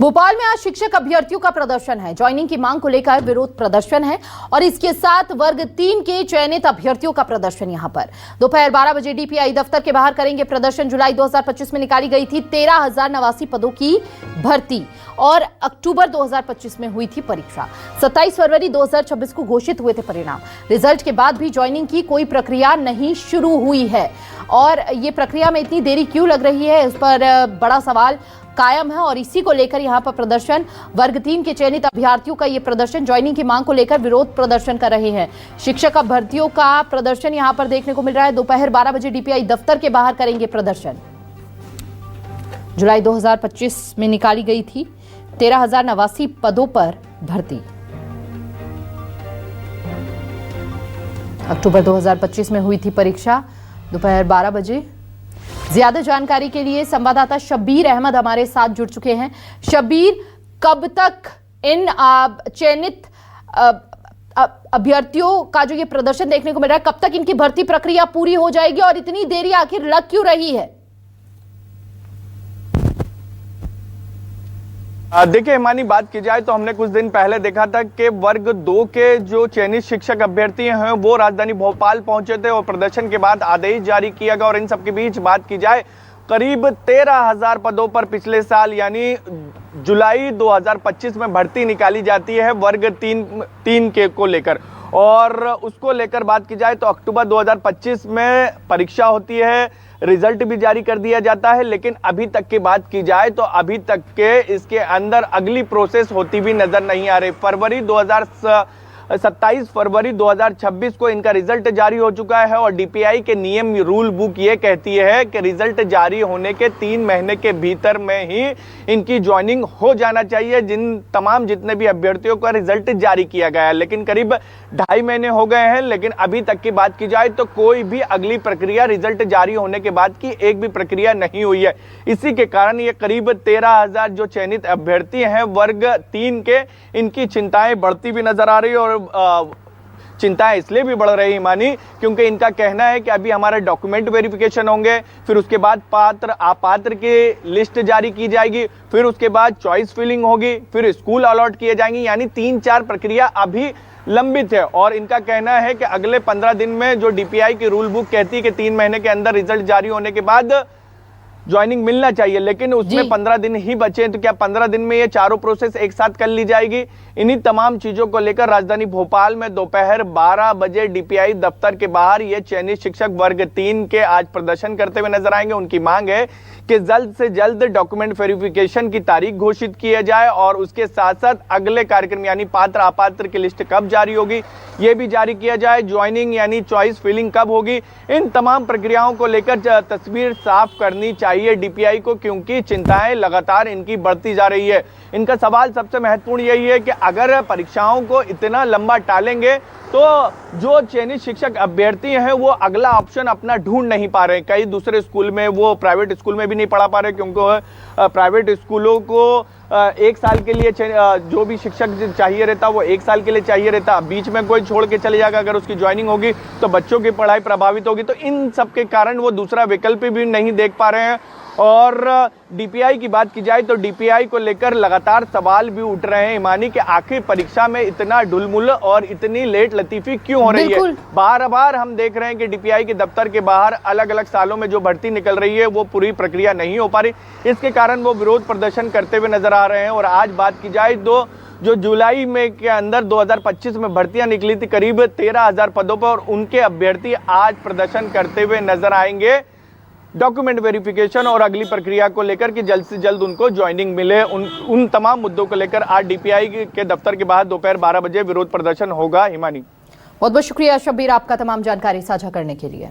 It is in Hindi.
भोपाल में आज शिक्षक अभ्यर्थियों का प्रदर्शन है। ज्वाइनिंग की मांग को लेकर विरोध प्रदर्शन है और इसके साथ वर्ग 3 के चयनित अभ्यर्थियों का प्रदर्शन यहां पर दोपहर 12 बजे डीपीआई दफ्तर के बाहर करेंगे प्रदर्शन। जुलाई 2025 में निकाली गई थी 13,089 पदों की भर्ती और अक्टूबर 2025 में हुई थी परीक्षा। 27 फरवरी 2026 को घोषित हुए थे परिणाम। रिजल्ट के बाद भी ज्वाइनिंग की कोई प्रक्रिया नहीं शुरू हुई है और ये प्रक्रिया में इतनी देरी क्यों लग रही है, इस पर बड़ा सवाल कायम है और इसी को लेकर यहां पर प्रदर्शन वर्ग 3 के चयनित अभ्यर्थियों का ये प्रदर्शन ज्वाइनिंग की मांग को लेकर विरोध प्रदर्शन कर रहे हैं। शिक्षक अभ्यर्थियों का प्रदर्शन यहां पर देखने को मिल रहा है। दोपहर 12 बजे डीपीआई दफ्तर के बाहर करेंगे प्रदर्शन। जुलाई 2025 में निकाली गई थी 13,089 पदों पर भर्ती। अक्टूबर 2025 में हुई थी परीक्षा। दोपहर 12 बजे। ज्यादा जानकारी के लिए संवाददाता शब्बीर अहमद हमारे साथ जुड़ चुके हैं। शब्बीर, कब तक इन चयनित अभ्यर्थियों का जो ये प्रदर्शन देखने को मिल रहा है, कब तक इनकी भर्ती प्रक्रिया पूरी हो जाएगी और इतनी देरी आखिर लग क्यों रही है? देखिए हिमानी, बात की जाए तो हमने कुछ दिन पहले देखा था कि वर्ग 2 के जो चयनित शिक्षक अभ्यर्थी हैं वो राजधानी भोपाल पहुंचे थे और प्रदर्शन के बाद आदेश जारी किया गया। और इन सबके बीच बात की जाए, करीब 13,000 पदों पर पिछले साल यानी जुलाई 2025 में भर्ती निकाली जाती है वर्ग 3 के को लेकर। और उसको लेकर बात की जाए तो अक्टूबर 2025 में परीक्षा होती है, रिजल्ट भी जारी कर दिया जाता है, लेकिन अभी तक की बात की जाए तो अभी तक के इसके अंदर अगली प्रोसेस होती भी नजर नहीं आ रही। 27 फरवरी 2026 को इनका रिजल्ट जारी हो चुका है और डीपीआई के नियम रूल बुक ये कहती है कि रिजल्ट जारी होने के 3 महीने के भीतर में ही इनकी ज्वाइनिंग हो जाना चाहिए। जितने भी अभ्यर्थियों का रिजल्ट जारी किया गया है, लेकिन करीब 2.5 महीने हो गए हैं, लेकिन अभी तक की बात की जाए तो कोई भी अगली प्रक्रिया रिजल्ट जारी होने के बाद की एक भी प्रक्रिया नहीं हुई है। इसी के कारण ये करीब 13,000 जो चयनित अभ्यर्थी हैं वर्ग 3 के, इनकी चिंताएं बढ़ती भी नजर आ रही है। और चिंताएं इसलिए भी बढ़ रही मानी क्योंकि इनका कहना है कि अभी हमारे डॉक्यूमेंट वेरिफिकेशन होंगे, फिर उसके बाद पात्र अपात्र की लिस्ट जारी की जाएगी, फिर उसके बाद चॉइस फिलिंग होगी, फिर स्कूल अलॉट किए जाएंगे, यानी 3-4 प्रक्रिया अभी लंबित है। और इनका कहना है कि अगले 15 दिन में जो डीपीआई की रूल बुक कहती है कि 3 महीने के अंदर रिजल्ट जारी होने के बाद ज्वाइनिंग मिलना चाहिए, लेकिन उसमें 15 दिन ही बचे हैं। तो क्या 15 दिन में ये चारों प्रोसेस एक साथ कर ली जाएगी? इन्हीं तमाम चीजों को लेकर राजधानी भोपाल में दोपहर 12 बजे डीपीआई दफ्तर के बाहर ये चयनित शिक्षक वर्ग 3 के आज प्रदर्शन करते हुए नजर आएंगे। उनकी मांग है कि जल्द से जल्द डॉक्यूमेंट वेरिफिकेशन की तारीख घोषित किया जाए और उसके साथ साथ अगले कार्यक्रम यानी पात्र अपात्र की लिस्ट कब जारी होगी ये भी जारी किया जाए। ज्वाइनिंग यानी चॉइस फिलिंग कब होगी, इन तमाम प्रक्रियाओं को लेकर तस्वीर साफ करनी चाहिए डीपीआई को, क्योंकि चिंताएं लगातार इनकी बढ़ती जा रही है। इनका सवाल सबसे महत्वपूर्ण यही है कि अगर परीक्षाओं को इतना लंबा टालेंगे तो जो चयनित शिक्षक अभ्यर्थी हैं वो अगला ऑप्शन अपना ढूंढ नहीं पा रहे। कई दूसरे स्कूल में, वो प्राइवेट स्कूल में भी नहीं पढ़ा पा रहे, क्योंकि प्राइवेट स्कूलों को 1 साल के लिए जो भी शिक्षक चाहिए रहता वो 1 साल के लिए चाहिए रहता। बीच में कोई छोड़ के चले जाएगा, अगर उसकी ज्वाइनिंग होगी तो बच्चों की पढ़ाई प्रभावित होगी। तो इन सब के कारण वो दूसरा विकल्प भी नहीं देख पा रहे हैं। और डीपीआई की बात की जाए तो डीपीआई को लेकर लगातार सवाल भी उठ रहे हैं ईमानी कि आखिर परीक्षा में इतना ढुलमुल और इतनी लेट लतीफी क्यों हो रही है। बार बार हम देख रहे हैं कि डीपीआई के दफ्तर के बाहर अलग अलग सालों में जो भर्ती निकल रही है वो पूरी प्रक्रिया नहीं हो पा रही। इसके कारण वो विरोध प्रदर्शन करते हुए नजर आ रहे हैं। और आज बात की जाए तो जो जुलाई में के अंदर 2025 में भर्तियां निकली थी करीब 13,000 पदों पर, और उनके अभ्यर्थी आज प्रदर्शन करते हुए नजर आएंगे डॉक्यूमेंट वेरिफिकेशन और अगली प्रक्रिया को लेकर कि जल्द से जल्द उनको ज्वाइनिंग मिले। उन तमाम मुद्दों को लेकर आज डीपीआई के दफ्तर के बाहर दोपहर 12 बजे विरोध प्रदर्शन होगा। हिमानी, बहुत बहुत शुक्रिया शब्बीर आपका तमाम जानकारी साझा करने के लिए।